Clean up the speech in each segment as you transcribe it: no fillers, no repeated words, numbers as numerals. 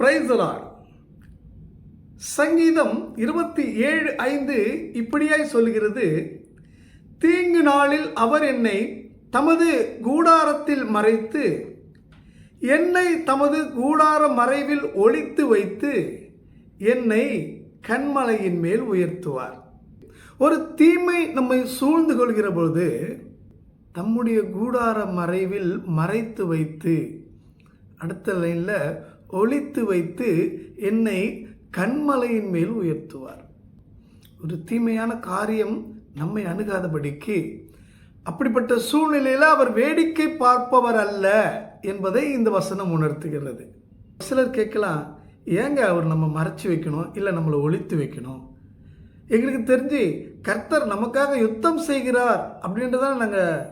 Praise the Lord. சங்கீதம் 27:5 இப்படியாய் சொல்கிறது, தீங்கு நாளில் அவர் என்னை தமது கூடாரத்தில் மறைத்து, என்னை தமது கூடார மறைவில் ஒளித்து வைத்து, என்னை கன்மலையின் மேல் உயர்த்துவார். ஒரு தீமை நம்மை சூழ்ந்து கொள்கிற பொழுது தம்முடைய கூடார மறைவில் மறைத்து வைத்து, அடுத்த லைனில் ஒளித்து வைத்து, என்னை கன்மலையின் மேல் உயர்த்துவார். ஒரு தீமையான காரியம் நம்மை அணுகாதபடிக்கு, அப்படிப்பட்ட சூழ்நிலையில் அவர் வேடிக்கை பார்ப்பவர் அல்ல என்பதை இந்த வசனம் உணர்த்துகிறது. சிலர் கேட்கலாம், ஏங்க அவர் நம்ம மறைச்சி வைக்கணும், இல்லை நம்மளை ஒளித்து வைக்கணும்? எங்களுக்கு தெரிஞ்சு கர்த்தர் நமக்காக யுத்தம் செய்கிறார் அப்படின்றதான் நாங்கள்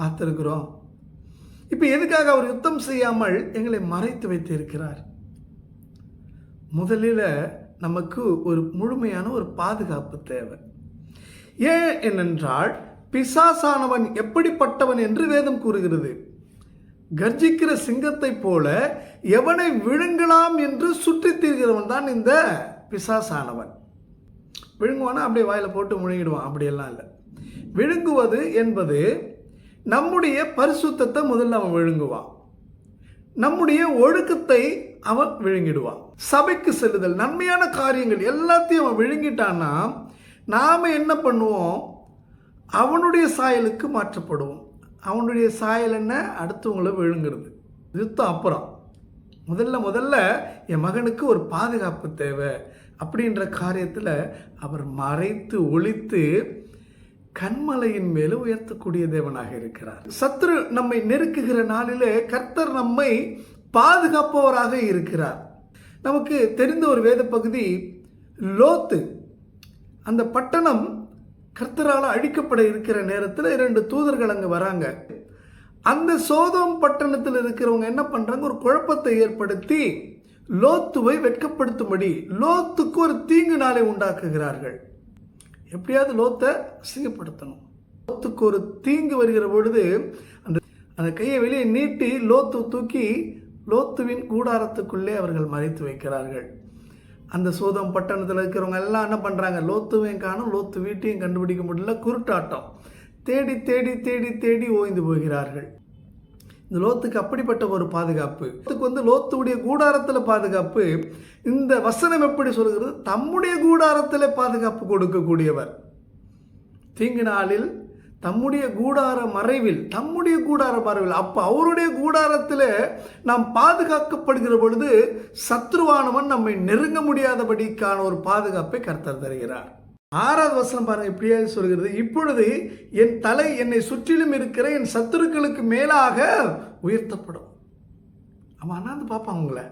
பார்த்துருக்குறோம். இப்போ எதுக்காக அவர் யுத்தம் செய்யாமல் எங்களை மறைத்து வைத்து இருக்கிறார்? முதலில் நமக்கு ஒரு முழுமையான ஒரு பாதுகாப்பு தேவை. ஏன் என்னென்றால், பிசாசானவன் எப்படிப்பட்டவன் என்று வேதம் கூறுகிறது. கர்ஜிக்கிற சிங்கத்தை போல எவனை விழுங்கலாம் என்று சுற்றித் திரிகிறவன் தான் இந்த பிசாசானவன். விழுங்குவானா அப்படியே வாயில் போட்டு முழுங்கிடுவான், அப்படியெல்லாம் இல்லை. விழுங்குவது என்பது நம்முடைய பரிசுத்தத்தை முதல்ல அவன் விழுங்குவான், நம்முடைய ஒழுக்கத்தை அவன் விழுங்கிடுவான். சபைக்கு செல்லுதல், நன்மையான காரியங்கள் எல்லாத்தையும் அவன் விழுங்கிட்டான்னா நாம் என்ன பண்ணுவோம்? அவனுடைய சாயலுக்கு மாற்றப்படுவோம். அவனுடைய சாயல் என்ன? அடுத்தவங்களை விழுங்குறது. யுத்தம் அப்புறம். முதல்ல என் மகனுக்கு ஒரு பாதுகாப்பு தேவை அப்படின்ற காரியத்தில் அவர் மறைத்து ஒளித்து கன்மலையின் மேலே உயர்த்தக்கூடிய தேவனாக இருக்கிறார். சத்துரு நம்மை நெருக்குகிற நாளிலே கர்த்தர் நம்மை பாதுகாப்பவராக இருக்கிறார். நமக்கு தெரிந்த ஒரு வேத பகுதி லோத்து. அந்த பட்டணம் கர்த்தரால் அழிக்கப்பட இருக்கிற நேரத்தில் 2 தூதர்கள் அங்கே வராங்க. அந்த சோதோம் பட்டணத்தில் இருக்கிறவங்க என்ன பண்ணுறாங்க? ஒரு குழப்பத்தை ஏற்படுத்தி லோத்துவை வெட்கப்படுத்தும்படி லோத்துக்கு ஒரு தீங்கு நாளை உண்டாக்குகிறார்கள். எப்படியாவது லோத்தை அசிங்கப்படுத்தணும். லோத்துக்கு ஒரு தீங்கு வருகிற பொழுது அந்த கையை வெளியே நீட்டி லோத்து தூக்கி லோத்துவின் கூடாரத்துக்குள்ளே அவர்கள் மறைத்து வைக்கிறார்கள். அந்த சோதம் பட்டணத்தில் இருக்கிறவங்க எல்லாம் என்ன பண்ணுறாங்க? லோத்துவையும் காணும், லோத்து வீட்டையும் கண்டுபிடிக்க முடியல, குருட்டாட்டம். தேடி தேடி தேடி தேடி ஓய்ந்து போகிறார்கள். இந்த லோத்துக்கு அப்படிப்பட்ட ஒரு பாதுகாப்பு. லோத்துடைய கூடாரத்தில் பாதுகாப்பு. இந்த வசனம் எப்படி சொல்கிறது? தம்முடைய கூடாரத்தில் பாதுகாப்பு கொடுக்கக்கூடியவர். தீங்கு நாளில் தம்முடைய கூடார மறைவில், அப்போ அவருடைய கூடாரத்தில் நாம் பாதுகாக்கப்படுகிற பொழுது சத்ருவானவன் நம்மை நெருங்க முடியாதபடிக்கான ஒரு பாதுகாப்பை கர்த்தர் தருகிறார். 6வது வசனம் பாருங்க, இப்படியே சொல்கிறது, இப்பொழுது என் தலை என்னை சுற்றிலும் இருக்கிற என் சத்துருக்களுக்கு மேலாக உயர்த்தப்படும். அவன் அண்ணாந்து பார்ப்பான் உங்களை.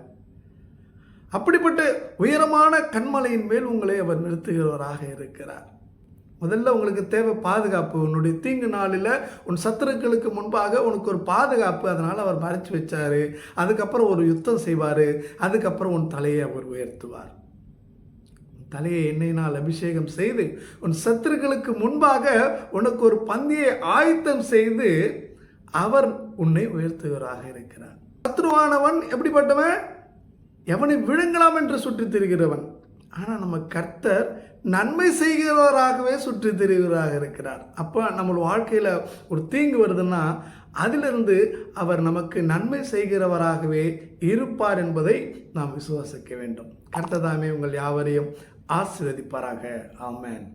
அப்படிப்பட்ட உயரமான கன்மலையின் மேல் உங்களை அவர் நிறுத்துகிறவராக இருக்கிறார். முதல்ல உங்களுக்கு தேவை பாதுகாப்பு. உன்னுடைய தீங்கு நாளில் உன் சத்துருக்களுக்கு முன்பாக உனக்கு ஒரு பாதுகாப்பு. அதனால் அவர் மறைச்சு வச்சார். அதுக்கப்புறம் ஒரு யுத்தம் செய்வார். அதுக்கப்புறம் உன் தலையை அவர் உயர்த்துவார். தலையை எண்ணெயினால் அபிஷேகம் செய்து உன் சத்துருக்களுக்கு முன்பாக உனக்கு ஒரு பந்தியை ஆயத்தம் செய்து அவர் உன்னை உயர்த்துவராக இருக்கிறார். சத்ருவானவன் எப்படிப்பட்டவன்? எவனை விழுங்கலாம் என்று சுற்றித் திரிகிறவன். ஆனால் நம்ம கர்த்தர் நன்மை செய்கிறவராகவே சுற்றித் திரிகிறவராக இருக்கிறார். அப்போ நம்ம வாழ்க்கையில் ஒரு தீங்கு வருதுன்னா அதிலிருந்து அவர் நமக்கு நன்மை செய்கிறவராகவே இருப்பார் என்பதை நாம் விசுவாசிக்க வேண்டும். கர்த்தர் தாமே உங்கள் யாவரையும் ஆசீர்வதிப்பாராக. ஆமென்.